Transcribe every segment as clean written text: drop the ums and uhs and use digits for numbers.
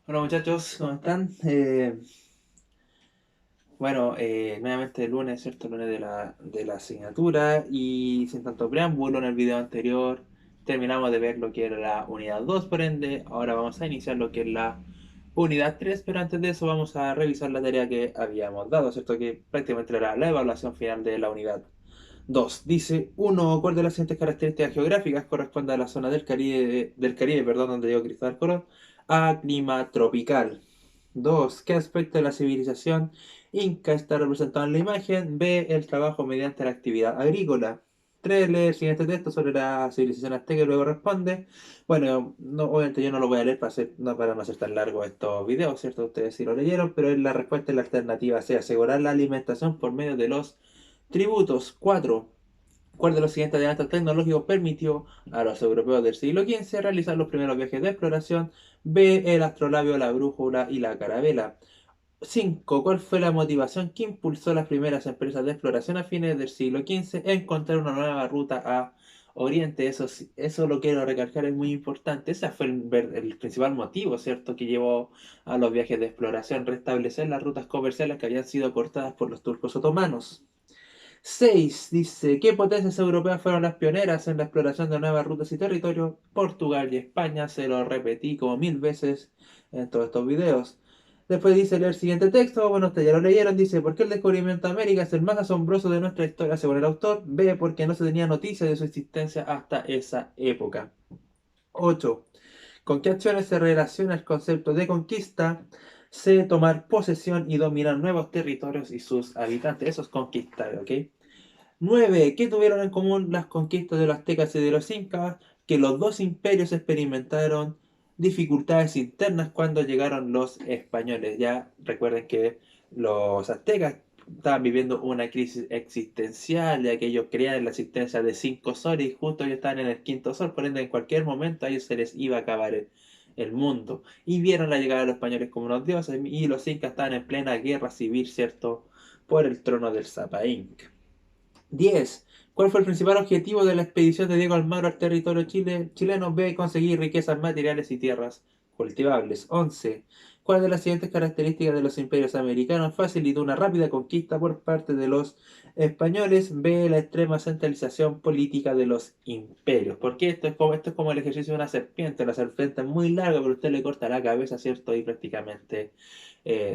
Hola muchachos, ¿cómo están? Nuevamente el lunes, ¿cierto? Lunes de la asignatura y sin tanto preámbulo en el video anterior terminamos de ver lo que era la unidad 2, por ende, ahora vamos a iniciar lo que es la unidad 3, pero antes de eso vamos a revisar la tarea que habíamos dado, ¿cierto? Que prácticamente era la evaluación final de la unidad 2. Dice, uno, ¿cuál de las siguientes características geográficas corresponde a la zona del Caribe, perdón, donde llegó Cristóbal Colón? A, clima tropical. 2. ¿Qué aspecto de la civilización inca está representado en la imagen? B. El trabajo mediante la actividad agrícola. 3. Lee el siguiente texto sobre la civilización azteca y luego responde. Bueno, no, obviamente yo no lo voy a leer para no hacer tan largo estos videos, ¿cierto? Ustedes sí lo leyeron, pero la respuesta es la alternativa C. Asegurar la alimentación por medio de los tributos. 4. ¿Cuál de los siguientes adelantos tecnológicos permitió a los europeos del siglo XV realizar los primeros viajes de exploración? B. El astrolabio, la brújula y la carabela. 5. ¿Cuál fue la motivación que impulsó las primeras empresas de exploración a fines del siglo XV a encontrar una nueva ruta a Oriente? Eso lo quiero recalcar, es muy importante. Ese fue el principal motivo, ¿cierto?, que llevó a los viajes de exploración, restablecer las rutas comerciales que habían sido cortadas por los turcos otomanos. 6 dice, ¿qué potencias europeas fueron las pioneras en la exploración de nuevas rutas y territorios? Portugal y España, se lo repetí como 1000 veces en todos estos videos. Después dice leer el siguiente texto, bueno, ustedes ya lo leyeron, dice, ¿por qué el descubrimiento de América es el más asombroso de nuestra historia según el autor? B, porque no se tenía noticia de su existencia hasta esa época. 8. ¿Con qué acciones se relaciona el concepto de conquista? C, tomar posesión y dominar nuevos territorios y sus habitantes. Eso es conquistar, ¿ok? 9. ¿Qué tuvieron en común las conquistas de los aztecas y de los incas? Que los dos imperios experimentaron dificultades internas cuando llegaron los españoles. Ya recuerden que los aztecas estaban viviendo una crisis existencial, ya que ellos creían en la existencia de cinco soles y justo ellos estaban en el quinto sol, por ende en cualquier momento a ellos se les iba a acabar el mundo. Y vieron la llegada de los españoles como unos dioses y los incas estaban en plena guerra civil, ¿cierto? Por el trono del Sapa Inca. 10. ¿Cuál fue el principal objetivo de la expedición de Diego Almagro al territorio chileno? B. Conseguir riquezas materiales y tierras cultivables. 11. ¿Cuál de las siguientes características de los imperios americanos facilitó una rápida conquista por parte de los españoles? B. La extrema centralización política de los imperios. Porque esto es como el ejercicio de una serpiente. La serpiente es muy larga, pero usted le corta la cabeza, ¿cierto? Y prácticamente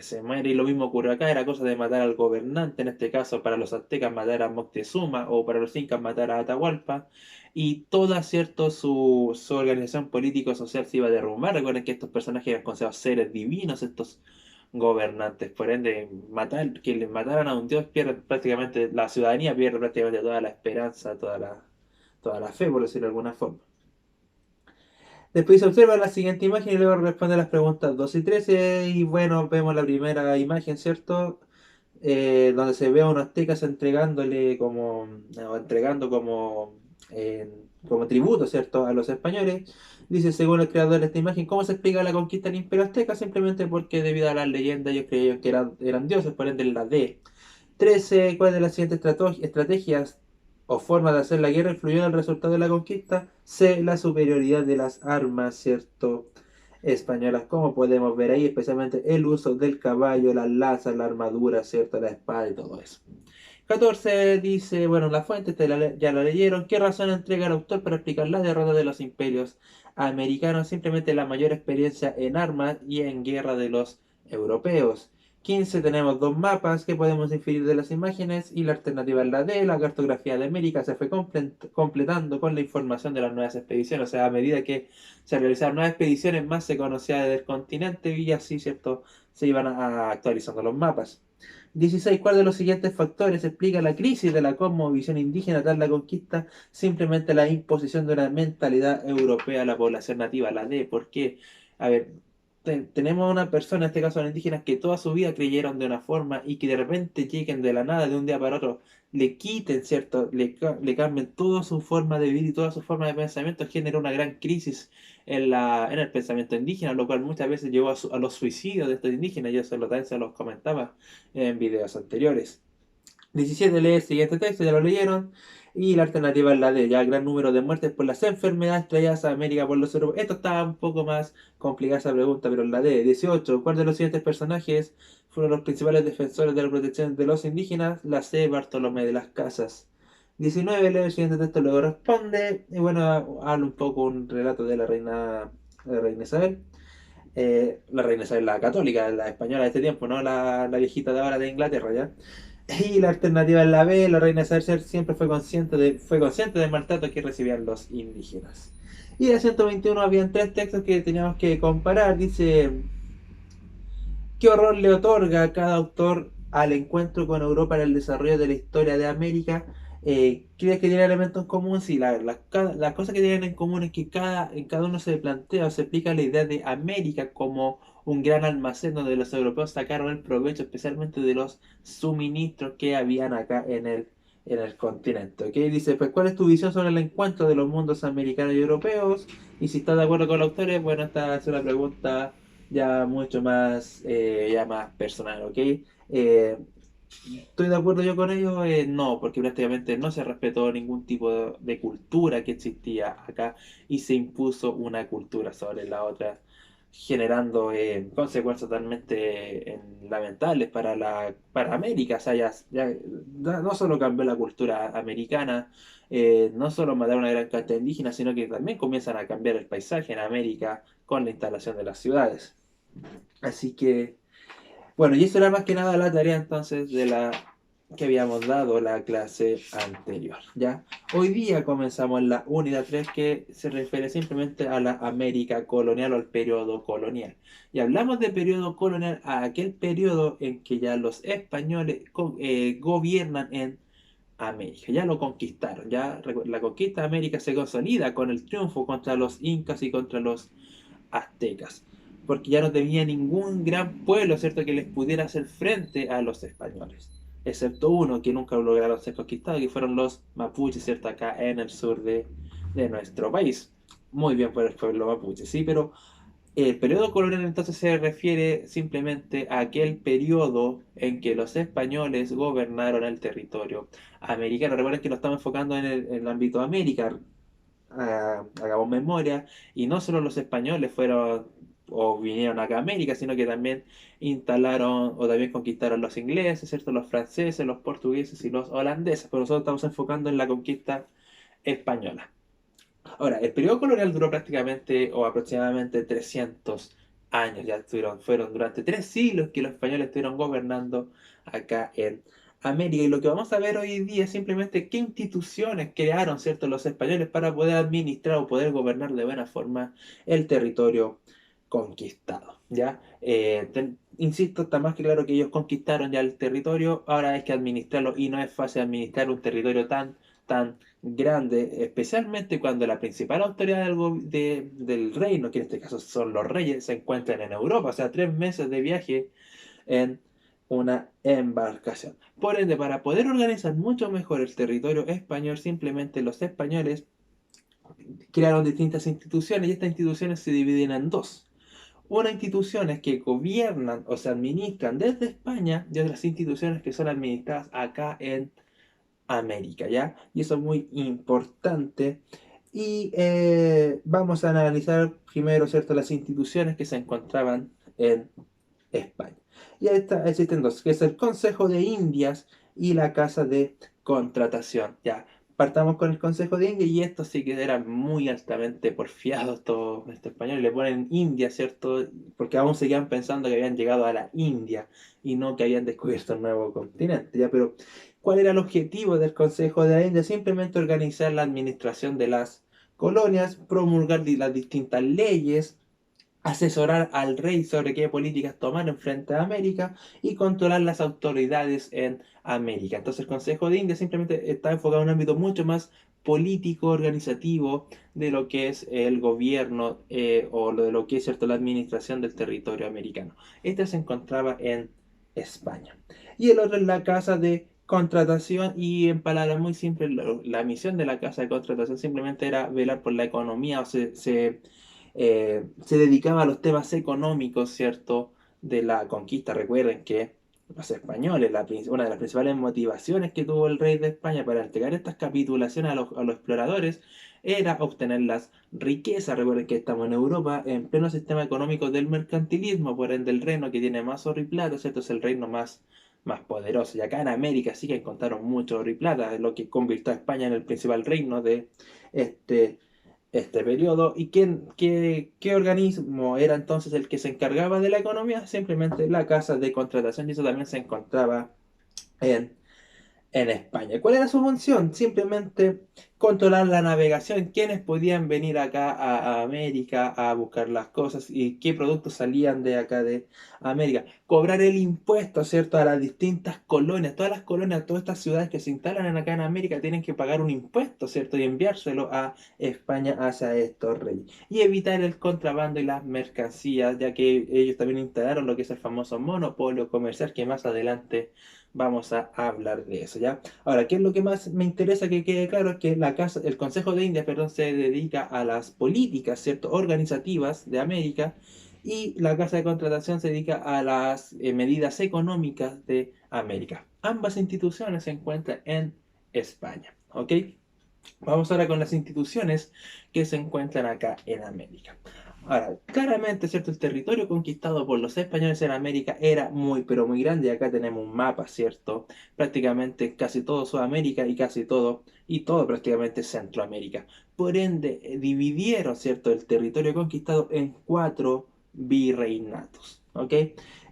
se muere. Y lo mismo ocurrió acá, era cosa de matar al gobernante, en este caso para los aztecas matar a Moctezuma o para los incas matar a Atahualpa, y toda, cierto, su organización político-social se iba a derrumbar. Recuerden que estos personajes eran considerados seres divinos, estos gobernantes, por ende, que les mataran a un dios pierde prácticamente, la ciudadanía pierde prácticamente toda la esperanza, toda la fe, por decirlo de alguna forma. Después se observa la siguiente imagen y luego responde las preguntas 2 y 13. Y bueno, vemos la primera imagen, ¿cierto? Donde se ve a unos aztecas entregándole como, o entregando como tributo, ¿cierto?, a los españoles. Dice, según el creador de esta imagen, ¿cómo se explica la conquista del Imperio Azteca? Simplemente porque debido a las leyendas ellos creían que eran dioses, por ende la D. 13. ¿Cuál de las siguientes estrategias o formas de hacer la guerra influyó en el resultado de la conquista? C. La superioridad de las armas, ¿cierto?, españolas, como podemos ver ahí, especialmente el uso del caballo, las lanzas, la armadura, ¿cierto?, la espada y todo eso. 14 dice, bueno, la fuente ya la leyeron. ¿Qué razón entrega el autor para explicar la derrota de los imperios americanos? Simplemente la mayor experiencia en armas y en guerra de los europeos. 15 tenemos dos mapas que podemos inferir de las imágenes y la alternativa es la D. La cartografía de América se fue completando con la información de las nuevas expediciones. O sea, a medida que se realizaron nuevas expediciones, más se conocía del continente y así, ¿cierto?, se iban actualizando los mapas. 16. ¿Cuál de los siguientes factores explica la crisis de la cosmovisión indígena tras la conquista? Simplemente la imposición de una mentalidad europea a la población nativa. La D. ¿Por qué? A ver, tenemos a una persona, en este caso a los indígenas, que toda su vida creyeron de una forma y que de repente lleguen de la nada, de un día para otro, le quiten, ¿cierto? Le cambien toda su forma de vivir y toda su forma de pensamiento, genera una gran crisis en el pensamiento indígena, lo cual muchas veces llevó a los suicidios de estos indígenas. Yo también se los comentaba en videos anteriores. 17 lee el siguiente texto, ya lo leyeron. Y la alternativa es la D, ya gran número de muertes por las enfermedades traídas a América por los europeos. Esto está un poco más complicada esa pregunta, pero la D, 18. ¿Cuál de los siguientes personajes fueron los principales defensores de la protección de los indígenas? La C, Bartolomé de las Casas. 19, lee el siguiente texto, luego responde. Y bueno, habla un poco un relato de la reina Isabel. La reina Isabel, la católica, la española de este tiempo, no la viejita de ahora de Inglaterra, ¿ya? Y la alternativa es la B, la reina Isabel siempre fue consciente del maltrato que recibían los indígenas. Y de 121 habían tres textos que teníamos que comparar. Dice, ¿qué horror le otorga a cada autor al encuentro con Europa en el desarrollo de la historia de América? ¿Crees que tiene elementos en común? Sí, las cosas que tienen en común es que en cada uno se plantea o se explica la idea de América como un gran almacén donde los europeos sacaron el provecho especialmente de los suministros que habían acá en el continente. ¿Ok? Dice, pues, ¿cuál es tu visión sobre el encuentro de los mundos americanos y europeos? Y si estás de acuerdo con los autores, bueno, esta es una pregunta ya mucho más, ya más personal, ¿ok? ¿Estoy de acuerdo yo con ellos? No, porque prácticamente no se respetó ningún tipo de cultura que existía acá y se impuso una cultura sobre la otra, generando consecuencias totalmente lamentables para América. O sea, no solo cambió la cultura americana, no solo mataron a una gran cantidad de indígenas, sino que también comienzan a cambiar el paisaje en América con la instalación de las ciudades. Así que, bueno, y eso era más que nada la tarea entonces de la que habíamos dado la clase anterior, ¿ya? Hoy día comenzamos la unidad 3 que se refiere simplemente a la América colonial o al periodo colonial. Y hablamos de periodo colonial a aquel periodo en que ya los españoles gobiernan en América, ya lo conquistaron, la conquista de América se consolida con el triunfo contra los incas y contra los aztecas, porque ya no tenía ningún gran pueblo, ¿cierto?, que les pudiera hacer frente a los españoles, excepto uno que nunca lograron ser conquistados, que fueron los mapuches, ¿cierto?, acá en el sur de nuestro país. Muy bien por el pueblo mapuche, sí, pero el periodo colonial entonces se refiere simplemente a aquel periodo en que los españoles gobernaron el territorio americano. Recuerden que lo estamos enfocando en el ámbito de América, hagamos memoria, y no solo los españoles fueron o vinieron acá a América, sino que también instalaron o también conquistaron los ingleses, ¿cierto? Los franceses, los portugueses y los holandeses, pero nosotros estamos enfocando en la conquista española. Ahora, el periodo colonial duró prácticamente o aproximadamente 300 años, fueron durante 3 siglos que los españoles estuvieron gobernando acá en América. Y lo que vamos a ver hoy día es simplemente qué instituciones crearon, ¿cierto?, los españoles para poder administrar o poder gobernar de buena forma el territorio conquistado, ¿ya? Insisto, está más que claro que ellos conquistaron ya el territorio, ahora hay que administrarlo y no es fácil administrar un territorio tan grande, especialmente cuando la principal autoridad del reino, que en este caso son los reyes, se encuentran en Europa, o sea, 3 meses de viaje en una embarcación. Por ende, para poder organizar mucho mejor el territorio español, simplemente los españoles crearon distintas instituciones y estas instituciones se dividen en dos. Unas instituciones que gobiernan o se administran desde España y otras instituciones que son administradas acá en América, ¿ya? Y eso es muy importante. Y vamos a analizar primero, ¿cierto?, las instituciones que se encontraban en España. Y existen dos, que es el Consejo de Indias y la Casa de Contratación, ¿ya? Partamos con el Consejo de Indias y estos sí que eran muy altamente porfiados todos estos españoles, le ponen India, ¿cierto? Porque aún seguían pensando que habían llegado a la India y no que habían descubierto un nuevo continente, ¿ya? Pero ¿cuál era el objetivo del Consejo de la India? Simplemente organizar la administración de las colonias, promulgar las distintas leyes, asesorar al rey sobre qué políticas tomar en frente a América y controlar las autoridades en América. Entonces el Consejo de India simplemente está enfocado en un ámbito mucho más político, organizativo, de lo que es el gobierno o de lo que es, ¿cierto?, la administración del territorio americano. Este se encontraba en España. Y el otro es la Casa de Contratación y en palabras muy simples, la misión de la Casa de Contratación simplemente era velar por la economía o se dedicaba a los temas económicos, ¿cierto?, de la conquista. Recuerden que los españoles, una de las principales motivaciones que tuvo el rey de España para entregar estas capitulaciones a los exploradores era obtener las riquezas. Recuerden que estamos en Europa, en pleno sistema económico del mercantilismo, por ende el reino que tiene más oro y plata, ¿cierto? Es el reino más poderoso. Y acá en América sí que encontraron mucho oro y plata, lo que convirtió a España en el principal reino de este periodo. ¿Y qué organismo era entonces el que se encargaba de la economía? Simplemente la casa de contratación, y eso también se encontraba en en España. ¿Cuál era su función? Simplemente controlar la navegación, quiénes podían venir acá a América a buscar las cosas y qué productos salían de acá de América. Cobrar el impuesto, ¿cierto? A las distintas colonias. Todas las colonias, todas estas ciudades que se instalan acá en América tienen que pagar un impuesto, ¿cierto? Y enviárselo a España hacia estos reyes. Y evitar el contrabando y las mercancías, ya que ellos también instalaron lo que es el famoso monopolio comercial, que más adelante vamos a hablar de eso, ¿ya? Ahora, ¿qué es lo que más me interesa que quede claro? Es que el Consejo de Indias, perdón, se dedica a las políticas, ¿cierto? Organizativas de América, y la Casa de Contratación se dedica a las medidas económicas de América. Ambas instituciones se encuentran en España, ¿ok? Vamos ahora con las instituciones que se encuentran acá en América. Ahora, claramente, ¿cierto? El territorio conquistado por los españoles en América era muy, pero muy grande. Y acá tenemos un mapa, ¿cierto? Prácticamente casi todo Sudamérica y todo prácticamente Centroamérica. Por ende, dividieron, ¿cierto? El territorio conquistado en cuatro virreinatos, ¿ok?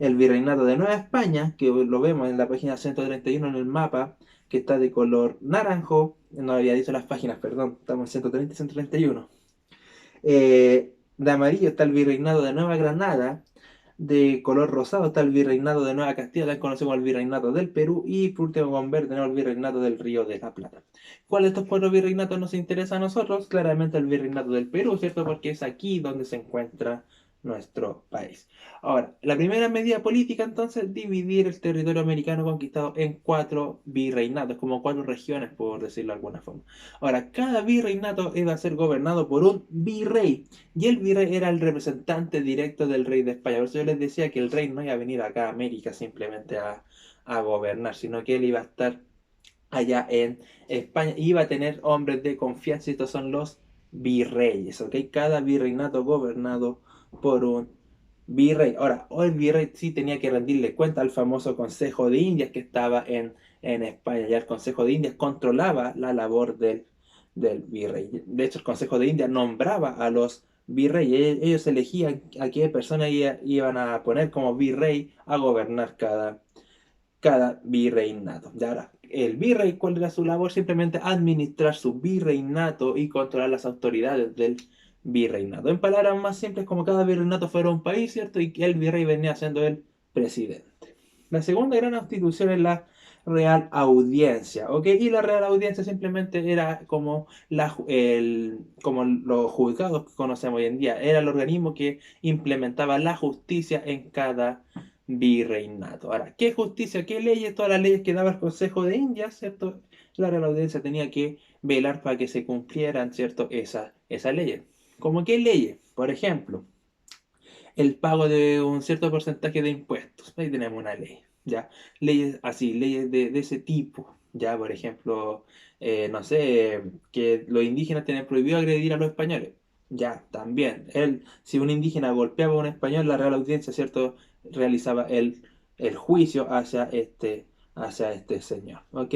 El virreinato de Nueva España, que lo vemos en la página 131 en el mapa, que está de color naranjo. No había dicho las páginas, perdón. Estamos en 130 y 131. De amarillo está el virreinado de Nueva Granada. De color rosado está el virreinado de Nueva Castilla, también conocido como el virreinato del Perú. Y por último, con verde tenemos el virreinato del Río de la Plata. ¿Cuál de estos cuatro virreinatos nos interesa a nosotros? Claramente el virreinato del Perú, ¿cierto? Porque es aquí donde se encuentra nuestro país. Ahora, la primera medida política entonces, dividir el territorio americano conquistado en cuatro virreinatos, como cuatro regiones, por decirlo de alguna forma. Ahora, cada virreinato iba a ser gobernado por un virrey, y el virrey era el representante directo del rey de España. Por eso yo les decía que el rey no iba a venir acá a América simplemente a gobernar, sino que él iba a estar allá en España, iba a tener hombres de confianza, y estos son los virreyes, ¿ok? Cada virreinato gobernado por un virrey. Ahora, el virrey sí tenía que rendirle cuenta al famoso Consejo de Indias que estaba en España. Ya el Consejo de Indias controlaba la labor del virrey. De hecho, el Consejo de Indias nombraba a los virreyes. Ellos elegían a qué persona iban a poner como virrey a gobernar cada virreinato. Y ahora, el virrey, ¿cuál era su labor? Simplemente administrar su virreinato y controlar las autoridades del virreinato. En palabras más simples, como cada virreinato fuera un país, ¿cierto? Y que el virrey venía siendo el presidente. La segunda gran institución es la Real Audiencia, ¿ok? Y la Real Audiencia simplemente era como, como los juzgados que conocemos hoy en día. Era el organismo que implementaba la justicia en cada virreinato. Ahora, ¿qué justicia, qué leyes? Todas las leyes que daba el Consejo de Indias, ¿cierto? La Real Audiencia tenía que velar para que se cumplieran, ¿cierto? Esas leyes. ¿Cómo qué leyes? Por ejemplo, el pago de un cierto porcentaje de impuestos. Ahí tenemos una ley, ¿ya? Leyes así, leyes de ese tipo, ¿ya? Por ejemplo, no sé, que los indígenas tienen prohibido agredir a los españoles. Ya, también. Si un indígena golpeaba a un español, la Real Audiencia, ¿cierto? Realizaba el juicio hacia este señor, ¿ok?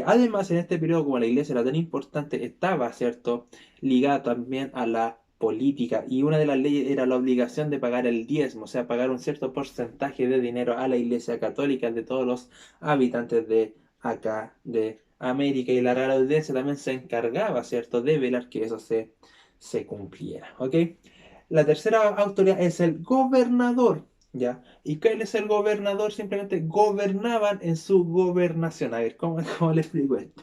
Además, en este periodo, como la iglesia era tan importante, estaba, ¿cierto? Ligada también a la política, y una de las leyes era la obligación de pagar el diezmo, o sea, pagar un cierto porcentaje de dinero a la Iglesia Católica de todos los habitantes de acá, de América, y la Real Audiencia también se encargaba, ¿cierto?, de velar que eso se cumpliera, ¿ok? La tercera autoridad es el gobernador, ¿ya? ¿Y qué es el gobernador? Simplemente gobernaban en su gobernación. A ver, ¿cómo le explico esto?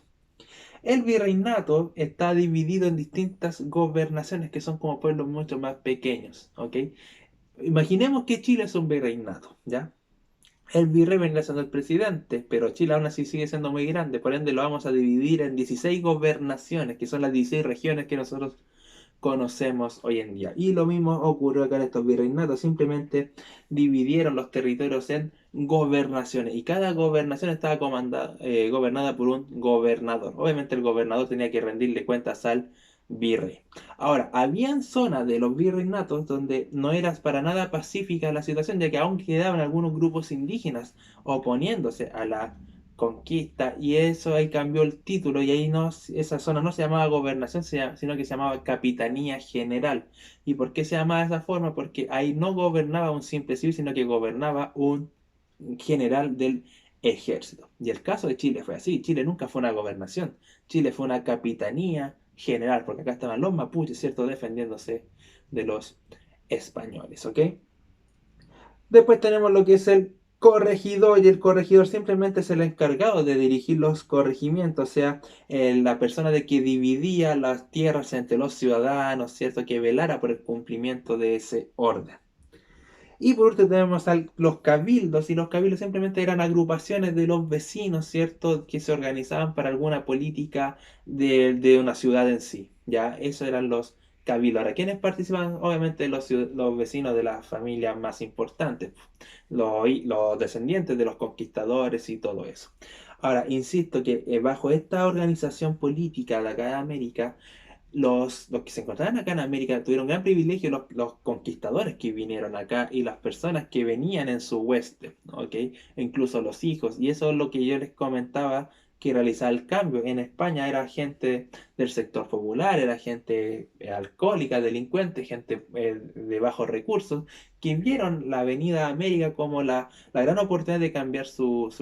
El virreinato está dividido en distintas gobernaciones que son como pueblos mucho más pequeños, ¿ok? Imaginemos que Chile es un virreinato, ¿ya? El virrey vendrá siendo el presidente, pero Chile aún así sigue siendo muy grande, por ende lo vamos a dividir en 16 gobernaciones, que son las 16 regiones que nosotros conocemos hoy en día. Y lo mismo ocurrió acá en estos virreinatos, simplemente dividieron los territorios en gobernaciones y cada gobernación estaba gobernada por un gobernador. Obviamente el gobernador tenía que rendirle cuentas al virrey. Ahora, habían zonas de los virreinatos donde no era para nada pacífica la situación, ya que aún quedaban algunos grupos indígenas oponiéndose a la conquista, y eso ahí cambió el título, y ahí no, esa zona no se llamaba gobernación, sino que se llamaba capitanía general. ¿Y por qué se llamaba de esa forma? Porque ahí no gobernaba un simple civil, sino que gobernaba un general del ejército. Y el caso de Chile fue así. Chile nunca fue una gobernación. Chile fue una capitanía general, porque acá estaban los mapuches, ¿cierto? Defendiéndose de los españoles, ¿ok? Después tenemos lo que es el corregidor, y el corregidor simplemente es el encargado de dirigir los corregimientos, o sea, la persona de que dividía las tierras entre los ciudadanos, ¿cierto? Que velara por el cumplimiento de ese orden. Y por último tenemos los cabildos, y los cabildos simplemente eran agrupaciones de los vecinos, ¿cierto? Que se organizaban para alguna política de una ciudad en sí, ¿ya? Esos eran los cabildos. Ahora, ¿quiénes participan? Obviamente los vecinos de las familias más importantes, los descendientes de los conquistadores y todo eso. Ahora, insisto que bajo esta organización política de acá de América, los que se encontraban acá en América tuvieron gran privilegio, los conquistadores que vinieron acá y las personas que venían en su hueste, ¿ok? E incluso los hijos. Y eso es lo que yo les comentaba, que realizaba el cambio. En España era gente del sector popular, era gente alcohólica, delincuente, gente de bajos recursos, que vieron la venida a América como la gran oportunidad de cambiar su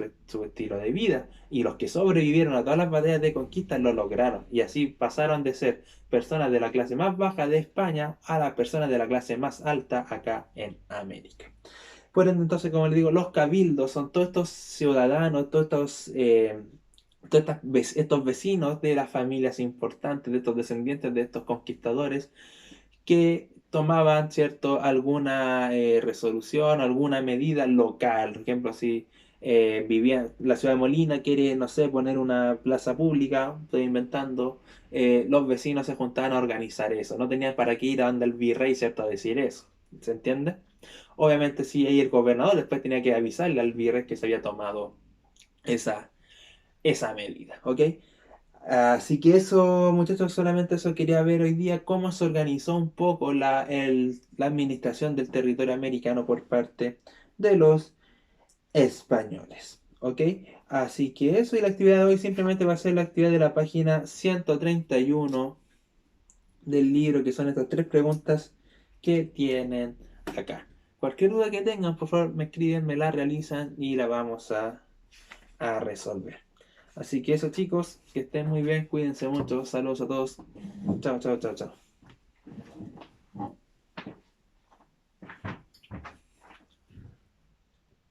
estilo de vida. Y los que sobrevivieron a todas las batallas de conquista lo lograron. Y así pasaron de ser personas de la clase más baja de España a las personas de la clase más alta acá en América. Por ende, entonces, como les digo, los cabildos son todos estos ciudadanos, estos vecinos de las familias importantes, de estos descendientes de estos conquistadores, que tomaban, ¿cierto?, alguna resolución, alguna medida local. Por ejemplo, si la ciudad de Molina quiere, no sé, poner una plaza pública, estoy inventando, los vecinos se juntaban a organizar eso. No tenían para qué ir a donde el virrey, ¿cierto?, a decir eso. ¿Se entiende? Obviamente, sí, ahí el gobernador después tenía que avisarle al virrey que se había tomado esa, esa medida, ¿ok? Así que eso, muchachos, solamente eso quería ver hoy día, cómo se organizó un poco la administración del territorio americano por parte de los españoles. ¿Ok? Así que eso, y la actividad de hoy simplemente va a ser la actividad de la página 131 del libro, que son estas tres preguntas que tienen acá. Cualquier duda que tengan, por favor, me escriben, me la realizan y la vamos a resolver. Así que eso, chicos, que estén muy bien, cuídense mucho, saludos a todos. Chao, chao, chao, chao.